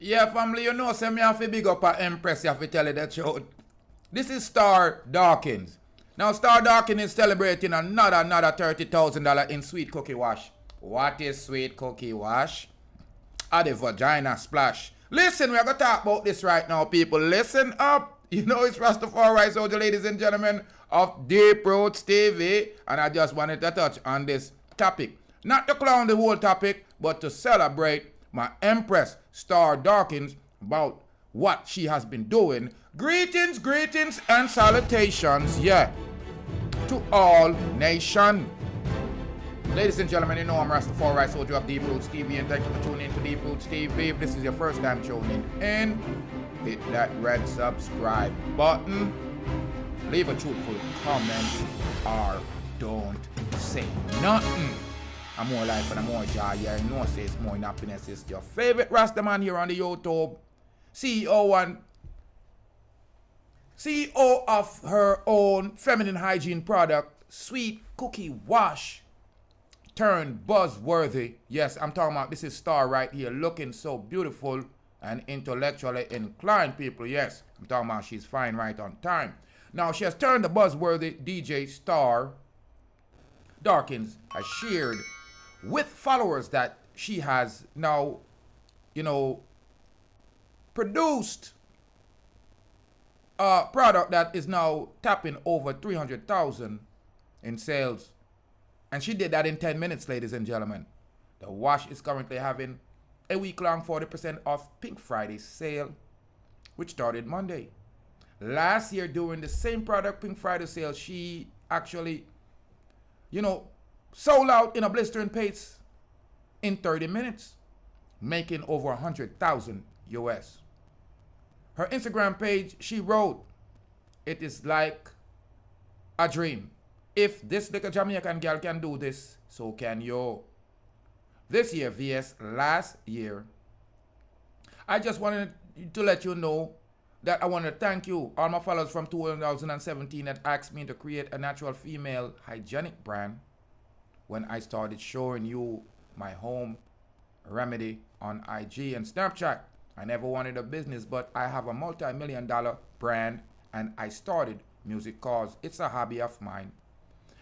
Yeah, family, you know, say me have to big up a Empress, you have to tell you that show. This is Starr Dawkins. Now, Starr Dawkins is celebrating another $30,000 in Sweet Cookie Wash. What is Sweet Cookie Wash? The vagina splash. Listen, we're going to talk about this right now, people. Listen up. You know it's Rastafari, so ladies and gentlemen of Deep Roots TV. And I just wanted to touch on this topic. Not to clown the whole topic, but to celebrate my Empress, Starr Dawkins, about what she has been doing. Greetings, and salutations, yeah, to all nation. Ladies and gentlemen, you know I'm Rastafari, soldier of Deep Roots TV, and thank you for tuning in to Deep Roots TV. If this is your first time tuning in, hit that red subscribe button, leave a truthful comment, or don't say nothing. I'm more life and I'm more joy. Yeah, you know, say it's more happiness. It's your favorite Rastaman here on the YouTube. CEO of her own feminine hygiene product, Sweet Cookie Wash, turned buzzworthy. Yes, I'm talking about this is Starr right here, looking so beautiful and intellectually inclined, people. Yes, I'm talking about she's fine right on time. Now, she has turned the buzzworthy DJ Starr Dawkins has shared with followers that she has now, produced a product that is now tapping over 300,000 in sales. And she did that in 10 minutes, ladies and gentlemen. The wash is currently having a week-long 40% off Pink Friday sale, which started Monday. Last year, during the same product Pink Friday sale, she actually, sold out in a blistering pace in 30 minutes, making over 100,000 US. Her Instagram page, she wrote, "It is like a dream. If this little Jamaican girl can do this, so can you." This year vs last year, I just wanted to let you know that I want to thank you, all my followers from 2017 that asked me to create a natural female hygienic brand when I started showing you my home remedy on IG and Snapchat. I never wanted a business, but I have a multi-million-dollar brand and I started music cause it's a hobby of mine.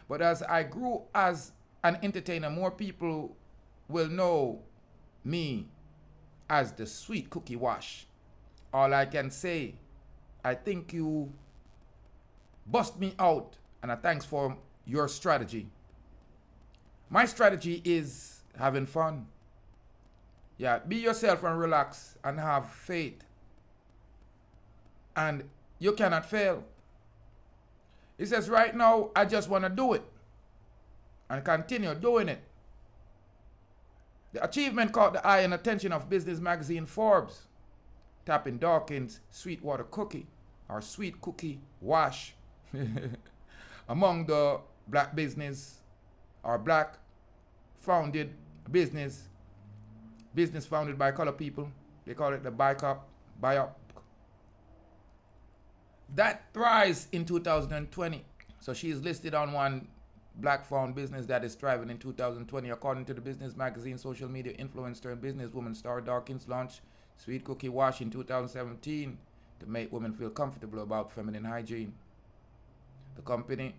But as I grew as an entertainer, more people will know me as the Sweet Cookie Wash. All I can say, I think you bust me out, and I thanks for your strategy. My strategy is having fun. Yeah, be yourself and relax and have faith. And you cannot fail. He says, right now, I just want to do it and continue doing it. The achievement caught the eye and attention of business magazine Forbes, tapping Dawkins Sweet Water Cookie or Sweet Cookie Wash among the black business or black founded business founded by color people. They call it the BIPOC. That thrives in 2020. So she is listed on one black found business that is thriving in 2020. According to the business magazine, social media influencer and businesswoman Starr Dawkins launched Sweet Cookie Wash in 2017 to make women feel comfortable about feminine hygiene. The company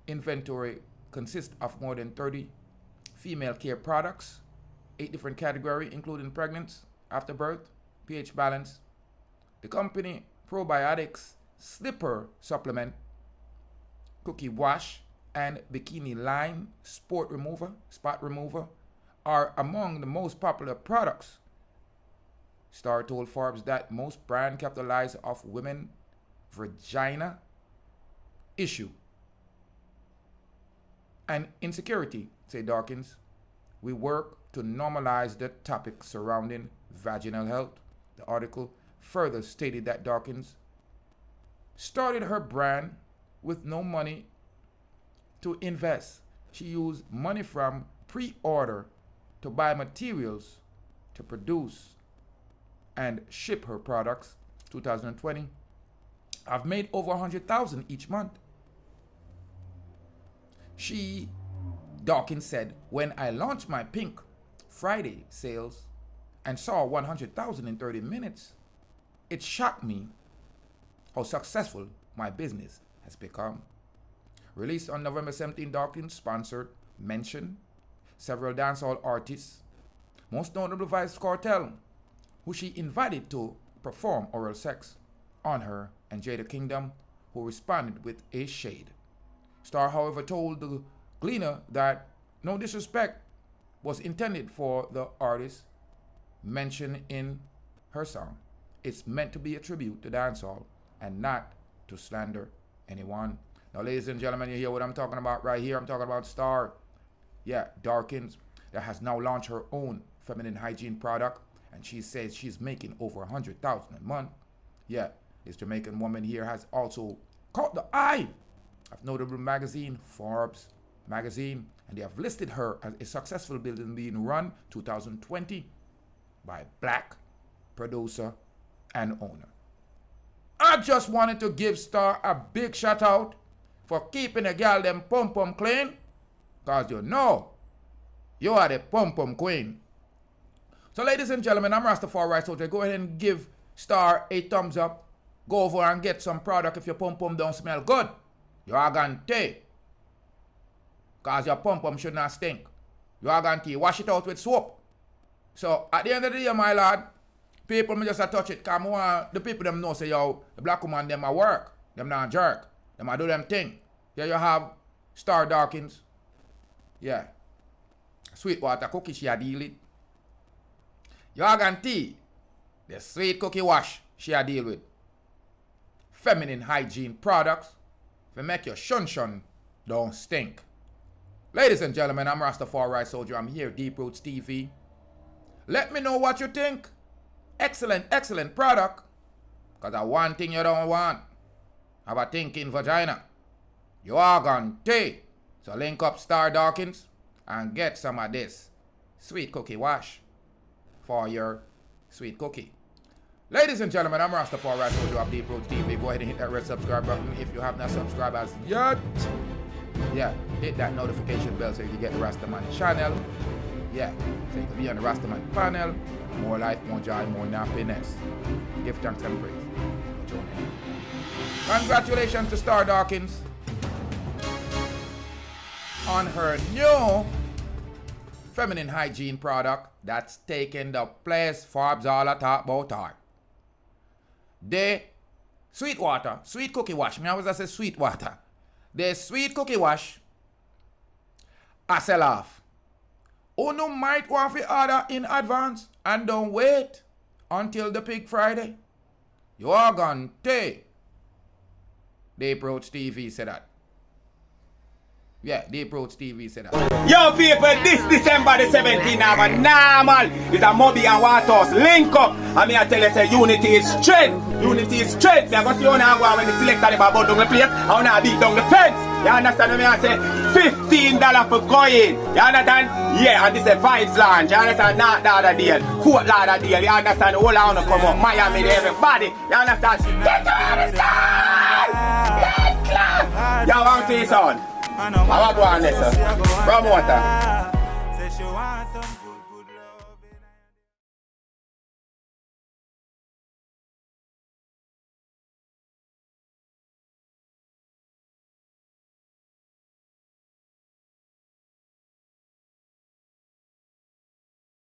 inventory consists of more than 30 female care products, 8 different categories, including pregnancy, after birth, pH balance. The company probiotics, slipper supplement, cookie wash, and bikini line spot remover are among the most popular products. Starr told Forbes that most brands capitalize off women vagina issue and insecurity, say Dawkins. We work to normalize the topic surrounding vaginal health. The article further stated that Dawkins started her brand with no money to invest. She used money from pre-order to buy materials to produce and ship her products. 2020, I've made over 100,000 each month. Dawkins said, when I launched my Pink Friday sales, and saw 100,000 in 30 minutes. It shocked me how successful my business has become. Released on November 17, Dawkins sponsored, mentioned several dancehall artists, most notably Vice Cartel, who she invited to perform oral sex on her, and Jada Kingdom, who responded with a shade. Starr, however, told the Gleaner that no disrespect was intended for the artist mentioned in her song. It's meant to be a tribute to dancehall and not to slander anyone. Now, ladies and gentlemen, you hear what I'm talking about right here. I'm talking about Starr, Dawkins, that has now launched her own feminine hygiene product, and she says she's making over 100,000 a month. This Jamaican woman here has also caught the eye of notable magazine, Forbes magazine, and they have listed her as a successful business being run 2020 by black producer and owner. I just wanted to give Starr a big shout out for keeping a girl them pum-pum clean, cause you know you are the pum-pum queen. So ladies and gentlemen, I'm Rastafari, so go ahead and give Starr a thumbs up. Go over and get some product if your pum-pum don't smell good. You are going to cause your pum-pum should not stink. You are going to wash it out with soap. So at the end of the day, my lad, people may just touch it, cause the people them know say, yo, the black woman them a work. Them not jerk. Them a do them thing. Here you have Starr Dawkins. Sweetwater cookie she a deal it. You are going to the sweet cookie wash she a deal with. Feminine hygiene products to make your shun don't stink. Ladies and gentlemen, I'm Rastafari Soldier. I'm here, Deep Roots TV. Let me know what you think. Excellent product. Because I one thing you don't want. Have a thinking vagina. You are gonna take. So link up Starr Dawkins and get some of this sweet cookie wash for your sweet cookie. Ladies and gentlemen, I'm Rastafari Soldier of Deep Roots TV. Go ahead and hit that red subscribe button if you have not subscribed as yet. Hit that notification bell so you can get the Rastaman channel. So you can be on the Rastaman panel. More life, more joy, more happiness. Give thanks and praise for joining in. Congratulations to Starr Dawkins on her new feminine hygiene product that's taking the place Forbes all talk about her. The Sweetwater, sweet cookie wash. Me always say Sweetwater. The sweet cookie wash I sell off. You might want to order in advance and don't wait until the Pig Friday. You are gonna take. Deep Roots TV said that. Deep Roots TV said that. Yo people, this December the 17th, have a normal. It's a Moby and Waters link up. And me I tell you, say unity is strength. Unity is strength. Me I go see you now when the selector them about down the place. I wanna beat down the fence. You understand me? I say $15 for going. You understand? And this is a Vibes launch. You understand? Not the other deal. Fort Lauderdale. You understand? All I wanna come up. Miami, everybody. You understand? Get to understand! Get clap! You want to see son? I want to go on this, promoter.